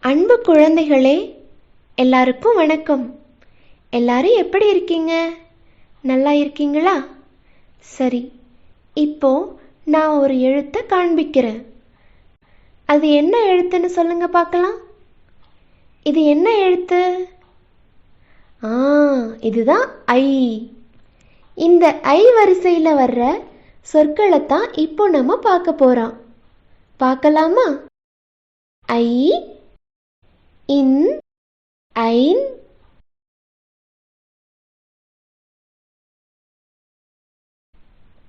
அன்பு குழந்தைகளே, எல்லாருக்கும் வணக்கம். எல்லாரும் எப்படி இருக்கீங்க? நல்லா இருக்கீங்களா? சரி, இப்போ நான் ஒரு எழுத்தை காண்பிக்கிறேன். அது என்ன எழுத்துன்னு சொல்லுங்க பார்க்கலாம். இது என்ன எழுத்து? இதுதான் ஐ. இந்த ஐ வரிசையில் வர்ற சொற்களை தான் இப்போ நம்ம பார்க்க போறோம். பார்க்கலாமா? ஐ, இன், ஐன்,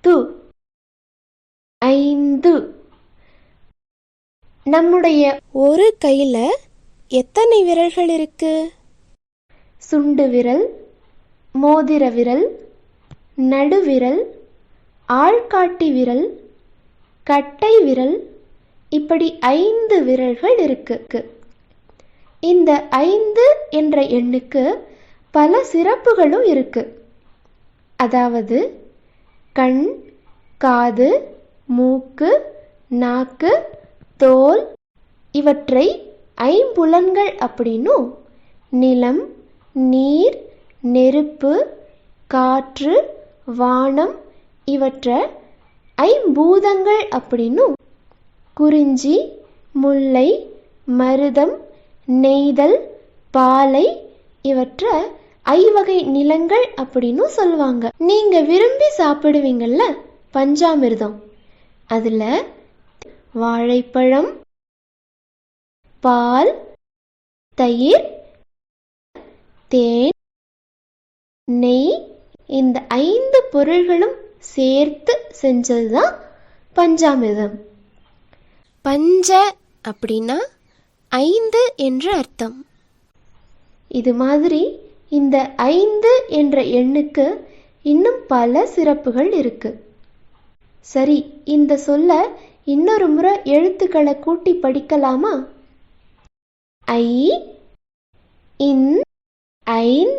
து, ஐந்து. நம்முடைய ஒரு கையில எத்தனை விரல்கள் இருக்கு? சுண்டு விரல், மோதிர விரல், நடுவிரல், ஆள்காட்டி விரல், கட்டை விரல், இப்படி 5 விரல்கள் இருக்கு. இந்த 5 என்ற எண்ணுக்கு பல சிறப்புகளும் இருக்கு. அதாவது கண், காது, மூக்கு, நாக்கு, தோல் இவற்றை ஐம்புலன்கள் அப்படின்னும், நிலம், நீர், நெருப்பு, காற்று, வானம் இவற்றை ஐம்பூதங்கள் அப்படின்னும், குறிஞ்சி, முல்லை, மருதம், நெய்தல், பாலை இவற்றை ஐவகை நிலங்கள் அப்படின்னு சொல்லுவாங்க. நீங்க விரும்பி சாப்பிடுவீங்கல்ல பஞ்சாமிர்தம், அதுல வாழைப்பழம், பால், தயிர், தேன், நெய் இந்த 5 பொருள்களும் சேர்த்து செஞ்சதுதான் பஞ்சாமிர்தம். பஞ்ச அப்படின்னா 5 என்று அர்த்தம். இது மாதிரி இந்த 5 என்ற எண்ணுக்கு இன்னும் பல சிறப்புகள் இருக்கு. சரி, இந்த சொல்ல இன்னொரு முறை எழுத்துக்களை கூட்டி படிக்கலாமா? ஐ, இன், ஐன்,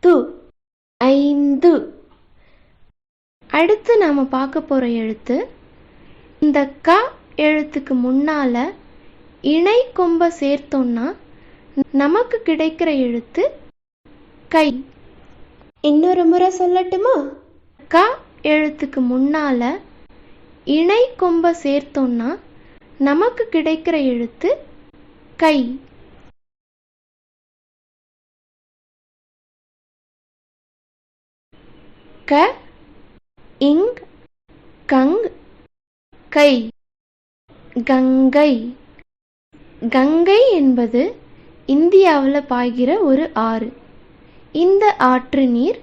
து, ஐந்து. அடுத்து நாம பார்க்க போற எழுத்து, இந்த க எழுத்துக்கு முன்னால இணை கொம்ப சேர்த்தோம்னா நமக்கு கிடைக்கிற எழுத்து கை. இன்னொரு முறை சொல்லட்டுமா? க எழுத்துக்கு முன்னால இணை கொம்ப சேர்த்தோம்னா நமக்கு கிடைக்கிற எழுத்து கை. க, இங், கங், கை, கங்கை. கங்கை என்பது இந்தியாவில் பாய்கிற ஒரு ஆறு. இந்த ஆற்று நீர்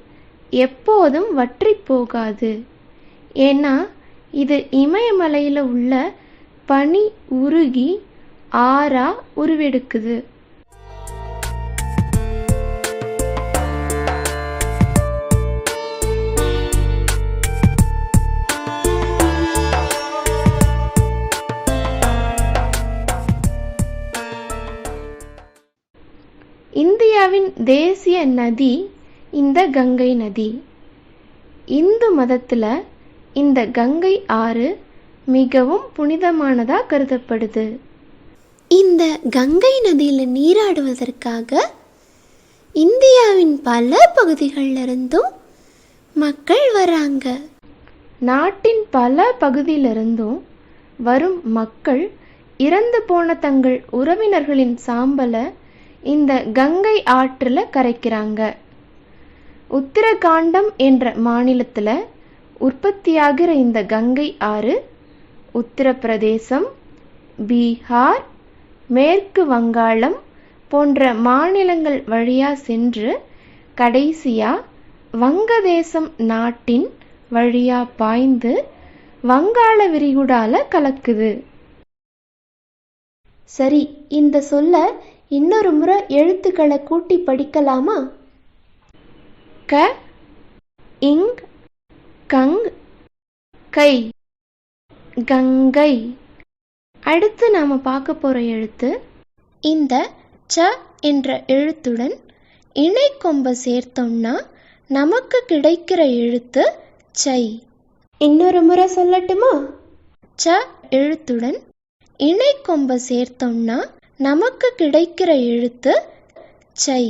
எப்போதும் வற்றி போகாது. ஏன்னா இது இமயமலையில் உள்ள பனி உருகி ஆறா உருவெடுக்குது. இந்தியாவின் தேசிய நதி இந்த கங்கை நதி. இந்து மதத்துல இந்த கங்கை ஆறு மிகவும் புனிதமானதா கருதப்படுது. இந்த கங்கை நதியில நீராடுவதற்காக இந்தியாவின் பல பகுதிகளில் இருந்தும் மக்கள் வராங்க. நாட்டின் பல பகுதியிலிருந்தும் வரும் மக்கள் இறந்து போன தங்கள் உறவினர்களின் சாம்பலை இந்த கங்கை ஆற்றுல கரைக்கிறாங்க. உத்தரகாண்டம் என்ற மாநிலத்தில் உற்பத்தியாகிற இந்த கங்கை ஆறு உத்தரப்பிரதேசம், பீகார், மேற்கு வங்காளம் போன்ற மாநிலங்கள் வழியா சென்று கடைசியா வங்கதேசம் நாட்டின் வழியா பாய்ந்து வங்காள விரிகுடால கலக்குது. சரி, இந்த சொல்ல இன்னொரு முறை எழுத்துக்களை கூட்டி படிக்கலாமா? க, இங், கங், கை, கங்கை. அடுத்து நாம பார்க்க போற எழுத்து, இந்த ச என்ற எழுத்துடன் இணை கொம்ப சேர்த்தோம்னா நமக்கு கிடைக்கிற எழுத்து சை. இன்னொரு முறை சொல்லட்டுமா? ச எழுத்துடன் இணை கொம்ப சேர்த்தோம்னா நமக்கு கிடைக்கிற எழுத்து சை.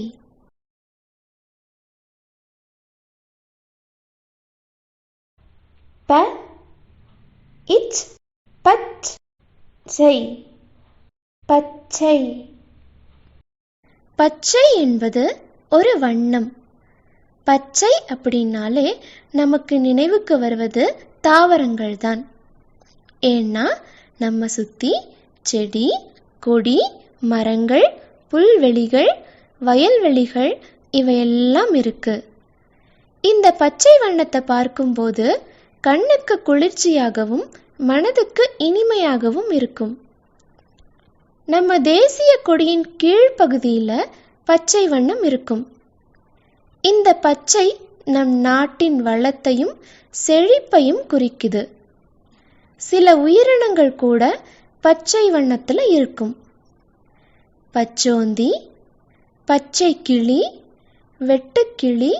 ப இச் பச் சை, பச்சை. பச்சை என்பது ஒரு வண்ணம். பச்சை அப்படின்னாலே நமக்கு நினைவுக்கு வருவது தாவரங்கள் தான். ஏன்னா நம்ம சுற்றி செடி, கொடி, மரங்கள், புல்வெளிகள், வயல்வெளிகள் இவையெல்லாம் இருக்கு. இந்த பச்சை வண்ணத்தை பார்க்கும்போது கண்ணுக்கு குளிர்ச்சியாகவும் மனதுக்கு இனிமையாகவும் இருக்கும். நம்ம தேசிய கொடியின் கீழ்ப்பகுதியில் பச்சை வண்ணம் இருக்கும். இந்த பச்சை நம் நாட்டின் வளத்தையும் செழிப்பையும் குறிக்குது. சில உயிரினங்கள் கூட பச்சை வண்ணத்தில் இருக்கும். பச்சோந்தி, பச்சை கிளி, வெட்டுக்கிளி,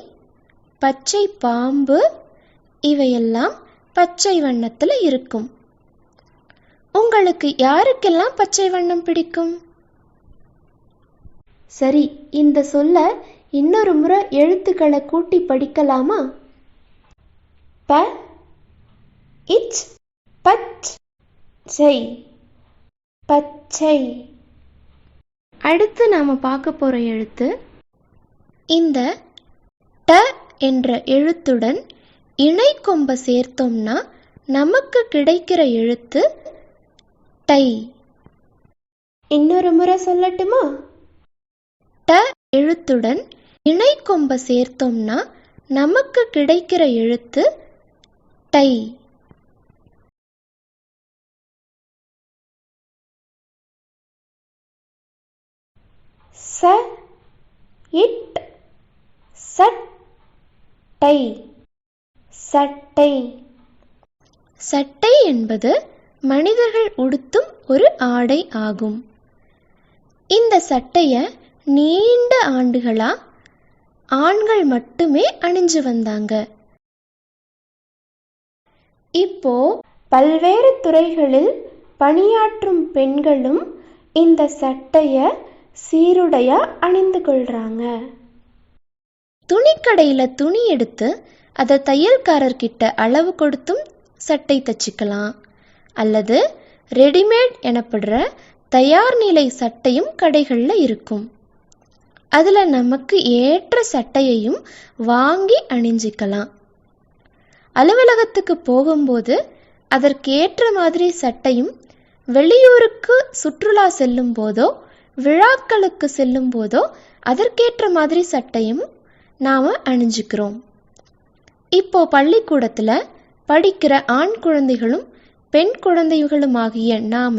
பச்சை பாம்பு இவையெல்லாம் பச்சை வண்ணத்தில் இருக்கும். உங்களுக்கு யாருக்கெல்லாம் பச்சை வண்ணம் பிடிக்கும்? சரி, இந்த சொல்ல இன்னொரு முறை எழுத்துக்களை கூட்டி படிக்கலாமா? ப இச் பச் சை, பச்சை. அடுத்து நாம பார்க்க போற எழுத்து இந்த ட என்ற எழுத்துடன் இணை கொம்ப சேர்த்தோம்னா நமக்கு கிடைக்கிற எழுத்து டை. இன்னொரு முறை சொல்லட்டுமா? ட எழுத்துடன் இணை கொம்ப சேர்த்தோம்னா நமக்கு கிடைக்கிற எழுத்து டை. ச இட் சட் டை, சட்டை. சட்டை என்பது மனிதர்கள் உடுத்தும் ஒரு ஆடை ஆகும். இந்த சட்டையை நீண்ட ஆண்டுகளா ஆண்கள் மட்டுமே அணிஞ்சு வந்தாங்க. இப்போ பல்வேறு துறைகளில் பணியாற்றும் பெண்களும் இந்த சட்டையை சீருடையா அணிந்து கொள்றாங்க. துணிக்கடையில் துணி எடுத்து அதை தையல்காரர்கிட்ட அளவு கொடுத்தும் சட்டை தச்சுக்கலாம். அல்லது ரெடிமேட் எனப்படுற தயார் நிலை சட்டையும் கடைகளில் இருக்கும். அதில் நமக்கு ஏற்ற சட்டையையும் வாங்கி அணிஞ்சிக்கலாம். அலுவலகத்துக்கு போகும்போது அதற்கேற்ற மாதிரி சட்டையும், வெளியூருக்கு சுற்றுலா செல்லும் போதோ விழாக்களுக்கு செல்லும் போதோ அதற்கேற்ற மாதிரி சட்டையும் நாம் அணிஞ்சுக்கிறோம். இப்போ பள்ளிக்கூடத்தில் படிக்கிற ஆண் குழந்தைகளும் பெண் குழந்தைகளுமாகிய நாம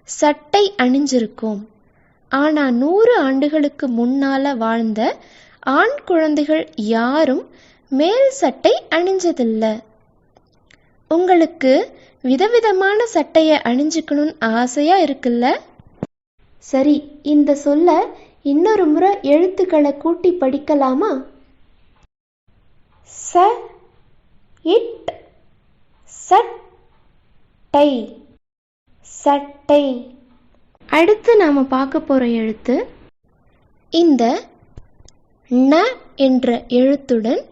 சட்டை அணிஞ்சிருக்கோம். ஆனால் 100 ஆண்டுகளுக்கு முன்னால வாழ்ந்த ஆண் குழந்தைகள் யாரும் மேல் சட்டை அணிஞ்சதில்லை. உங்களுக்கு விதவிதமான சட்டையை அணிஞ்சுக்கணும்னு ஆசையா இருக்குல்ல? சரி, இந்த சொல்ல இன்னொரு முறை எழுத்துக்களை கூட்டி படிக்கலாமா? ச இட் சட் டை, சட்டை. அடுத்து நாம பார்க்க போற எழுத்து இந்த ந என்ற எழுத்துடன்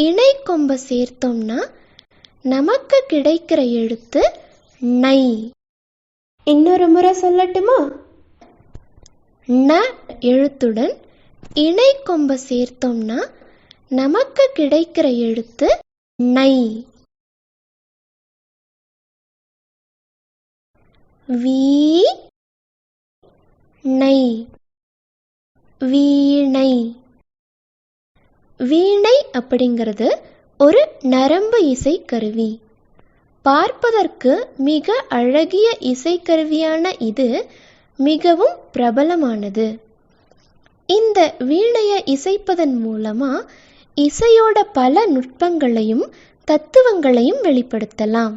இணை கொம்ப சேர்த்தோம்னா நமக்கு கிடைக்கிற எழுத்து நை. இன்னொரு முறை சொல்லட்டுமா? ந எழுத்துடன் இணை கொம்ப சேர்த்தோம்னா நமக்கு கிடைக்கிற எழுத்து நை. வீ நை, வீணை. வீணை அப்படிங்கிறது ஒரு நரம்பு இசை கருவி. பார்ப்பதற்கு மிக அழகிய இசைக்கருவியான இது மிகவும் பிரபலமானது. இந்த வீணையை இசைப்பதன் மூலமா இசையோட பல நுட்பங்களையும் தத்துவங்களையும் வெளிப்படுத்தலாம்.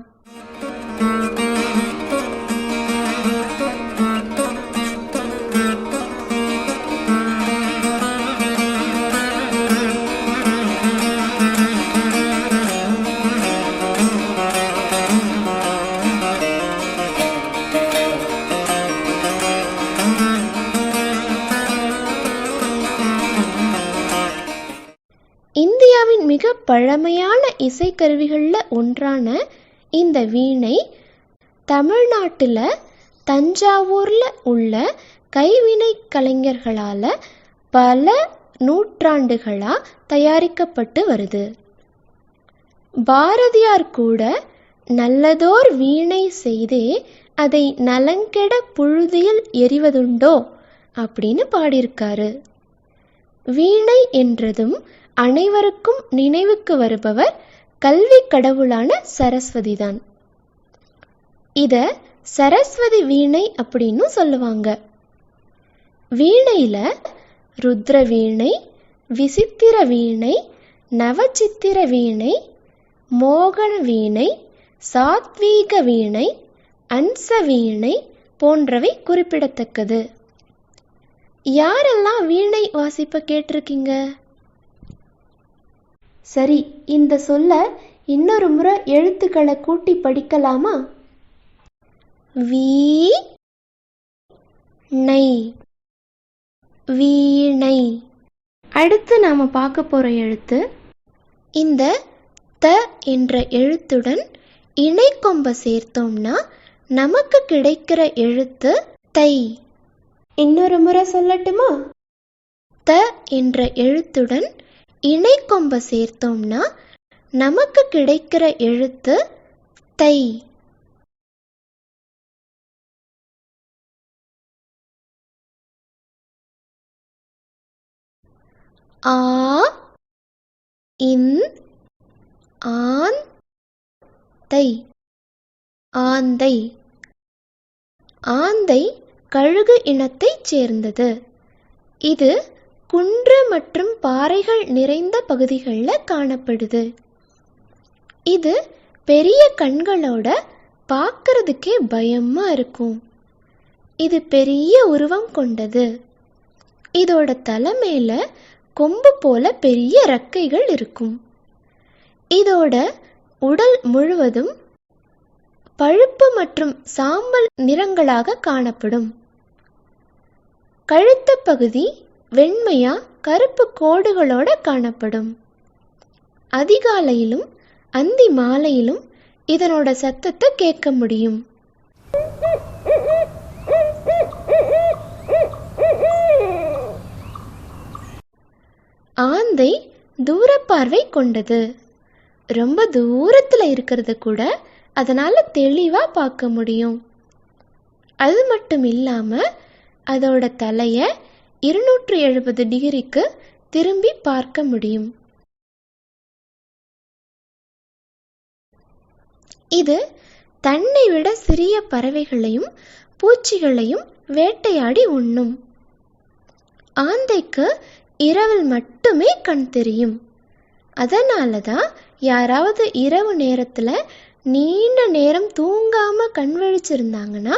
பழமையான இசைக்கருவிகளில் ஒன்றான இந்த வீணை தமிழ்நாட்டில் தஞ்சாவூரில் உள்ள கைவினை கலைஞர்களால் பல நூற்றாண்டுகளாக தயாரிக்கப்பட்டு வருது. பாரதியார் கூட நல்லதோர் வீணை செய்தே அதை நலங்கெட புழுதியில் எறிவதுண்டோ அப்படின்னு பாடியிருக்காரு. வீணை என்றதும் அனைவருக்கும் நினைவுக்கு வருபவர் கல்வி கடவுளான சரஸ்வதி தான். இத சரஸ்வதி வீணை அப்படின்னு சொல்லுவாங்க. வீணையில ருத்ர வீணை, விசித்திர வீணை, நவசித்திர வீணை, மோகன வீணை, சாத்வீக வீணை, அன்ச வீணை போன்றவை குறிப்பிடத்தக்கது. யாரெல்லாம் வீணை வாசிப்ப கேட்டிருக்கீங்க? சரி, இந்த சொல்ல இன்னொரு முறை எழுத்துக்களை கூட்டி படிக்கலாமா? வீணை, வீணை. அடுத்து நாம பார்க்க போற எழுத்து இந்த த என்ற எழுத்துடன் இணைக்கொம்ப சேர்த்தோம்னா நமக்கு கிடைக்கிற எழுத்து தை. இன்னொரு முறை சொல்லட்டுமா? த என்ற எழுத்துடன் இணைக்கொம்ப சேர்த்தோம்னா நமக்கு கிடைக்கிற எழுத்து தை. ஆ, இன், ஆன், தை, ஆந்தை. ஆந்தை கழுகு இனத்தைச் சேர்ந்தது. இது குன்று மற்றும் பாறைகள் நிறைந்த பகுதிகளில் காணப்படுது. இது பெரிய கண்களோட பார்க்கறதுக்கே பயமா இருக்கும். இது பெரிய உருவம் கொண்டது. இதோட தலை மேல கொம்பு போல பெரிய ரெக்கைகள் இருக்கும். இதோட உடல் முழுவதும் பழுப்பு மற்றும் சாம்பல் நிறங்களாக காணப்படும். கழுத்து பகுதி வெண்மையா கருப்பு கோடுகளோட காணப்படும். அதிகாலையிலும் அந்தி மாலையிலும் இதனோட சத்தத்தை கேட்க முடியும். ஆந்தை தூரப்பார்வை கொண்டது. ரொம்ப தூரத்தில் இருக்கிறது கூட அதனால தெளிவா பார்க்க முடியும். அது மட்டும் இல்லாம அதோட தலைய 270 டிகிரிக்கு திரும்பி பார்க்க முடியும். இது தன்னை விட சிறிய பறவைகளையும் பூச்சிகளையும் வேட்டையாடி உண்ணும். ஆந்தைக்கு இரவில் மட்டுமே கண் தெரியும். அதனால தான் யாராவது இரவு நேரத்தில் நீண்ட நேரம் தூங்காம கண் விழிச்சிருந்தாங்கன்னா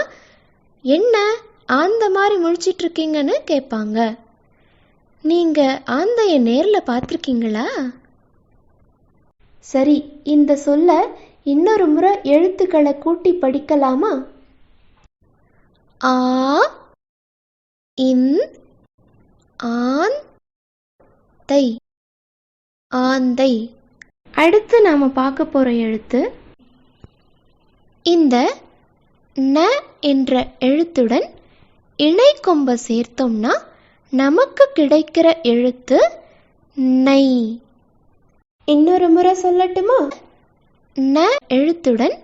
என்ன ஆந்த மாதிரி முழிச்சிட்டு இருக்கீங்கன்னு கேட்பாங்க. நீங்க ஆந்தைய நேரில் பார்த்துருக்கீங்களா? சரி, இந்த சொல்ல இன்னொரு முறை எழுத்துக்களை கூட்டி படிக்கலாமா? ஆ, இன், ஆன், தை, ஆந்தை. அடுத்து நாம பார்க்க போற எழுத்து இந்த ந என்ற எழுத்துடன் இணைக்கொம்ப சேர்த்தோம்னா நமக்கு கிடைக்கிற எழுத்து நை. இன்னொரு முறை சொல்லட்டுமா? ந எழுத்துடன்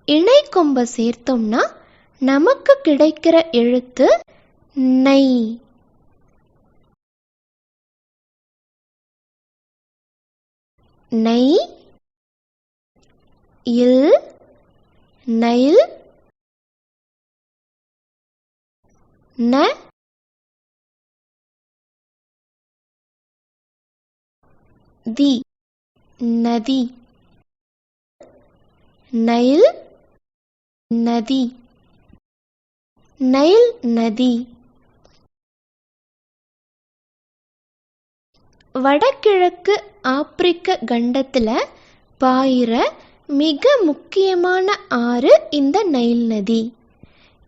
இணைக்கொம்ப சேர்த்தோம்னா நமக்கு கிடைக்கிற எழுத்து நை. நை, இல், நைல், ந, தி, நதி, நைல், நதி, நைல் நதி. வடகிழக்கு ஆப்பிரிக்க கண்டத்தில் பாயிற மிக முக்கியமான ஆறு இந்த நைல் நதி.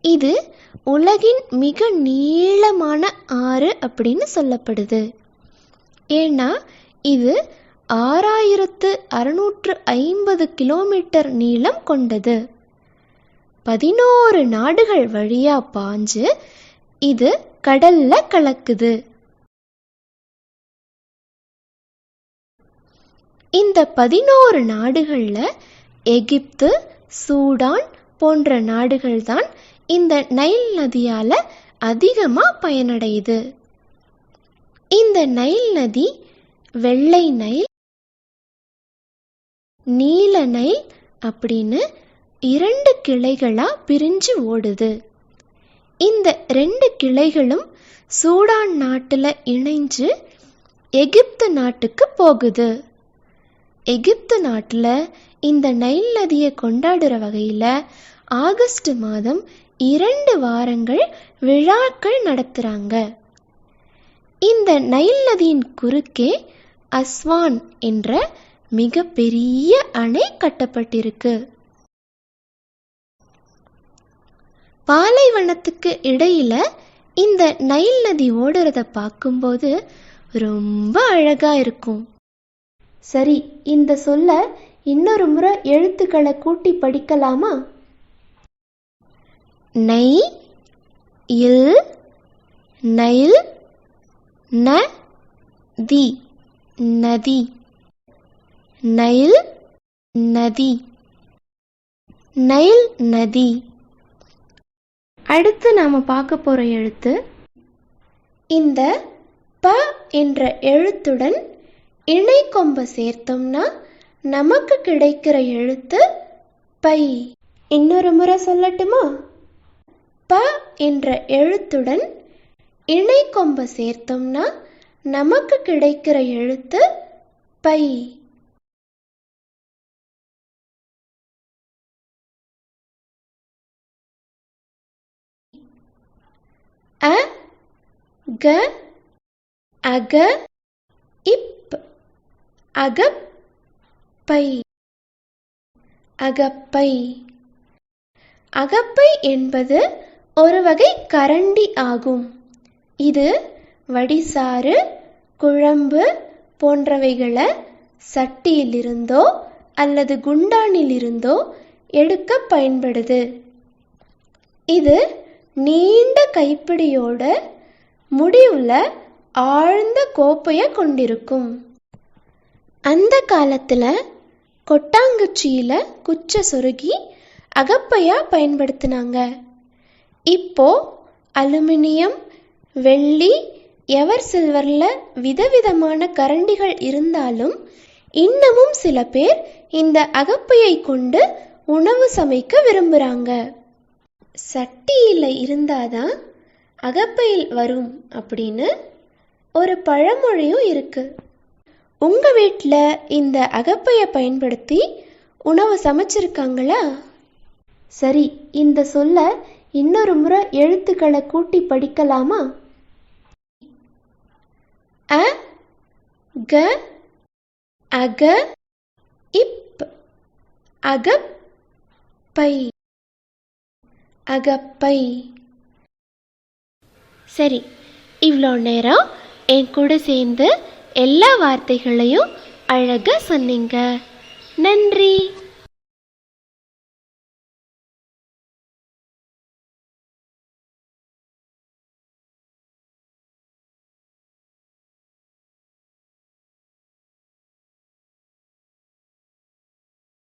இது உலகின் மிக நீளமான ஆறு அப்படின்னு சொல்லப்படுது. ஏன்னா இது 6650 கிலோமீட்டர் நீளம் கொண்டது. 11 நாடுகள் வழியா பாஞ்சு இது கடல்ல கலக்குது. இந்த 11 நாடுகள்ல எகிப்து, சூடான் போன்ற நாடுகள் தான் இந்த நைல் நதியால அதிகமா பயனடையுது. இந்த நைல் நதி வெள்ளை நைல், நீல நைல் அப்படின்னு 2 கிளைகளா பிரிஞ்சு ஓடுது. இந்த 2 கிளைகளும் சூடான் நாட்டுல இணைஞ்சு எகிப்து நாட்டுக்கு போகுது. எகிப்து நாட்டுல இந்த நைல் நதியை கொண்டாடுற வகையில ஆகஸ்ட் மாதம் 2 வாரங்கள் விழாக்கள் நடத்துறாங்க. இந்த நைல் நதியின் குறுக்கே அஸ்வான் என்ற மிக பெரிய அணை கட்டப்பட்டிருக்கு. பாலைவனத்துக்கு இடையில இந்த நைல் நதி ஓடுறத பார்க்கும்போது ரொம்ப அழகா இருக்கும். சரி, இந்த சொல்ல இன்னொரு முறை எழுத்துக்களை கூட்டி படிக்கலாமா? நை இல் நைல், ந தி நதி, நைல் நதி, நைல் நதி. அடுத்து நாம பார்க்க போற எழுத்து இந்த ப என்ற எழுத்துடன் இணை கொம்ப சேர்த்தோம்னா நமக்கு கிடைக்கிற எழுத்து பை. இன்னொரு முறை சொல்லட்டுமா? ப என்ற எழுத்துடன் இணை கொம்ப சேர்த்தோம்னா நமக்கு கிடைக்கிற எழுத்து பை. அ க அக இப், அகப்பை, அகப்பை. அகப்பை என்பது ஒரு வகை கரண்டி ஆகும். இது வடிசாறு, குழம்பு போன்றவைகளை சட்டியிலிருந்தோ அல்லது குண்டானிலிருந்தோ எடுக்க பயன்படுது. இது நீண்ட கைப்பிடியோட முடிவுல ஆழ்ந்த கோப்பைய கொண்டிருக்கும். அந்த காலத்துல கொட்டாங்குச்சியில குச்ச சொருகி அகப்பையா பயன்படுத்தினாங்க. இப்போ அலுமினியம், வெள்ளி, எவர் சில்வர்ல விதவிதமான கரண்டிகள் இருந்தாலும் இன்னமும் சில பேர் இந்த அகப்பையை கொண்டு உணவு சமைக்க விரும்புறாங்க. சட்டியில இருந்தாதான் அகப்பையில் வரும் அப்படின்னு ஒரு பழமொழியும் இருக்கு. உங்க வீட்டில் இந்த அகப்பையை பயன்படுத்தி உணவு சமைச்சிருக்காங்களா? சரி, இந்த சொல்ல இன்னொரு முறை எழுத்துக்களை கூட்டி படிக்கலாமா? அ க அக இப், அகப்பை, அகப்பை. சரி, இவ்வளோ நேரம் என் கூட சேர்ந்து எல்லா வார்த்தைகளையும் அழகா சொன்னீங்க. நன்றி.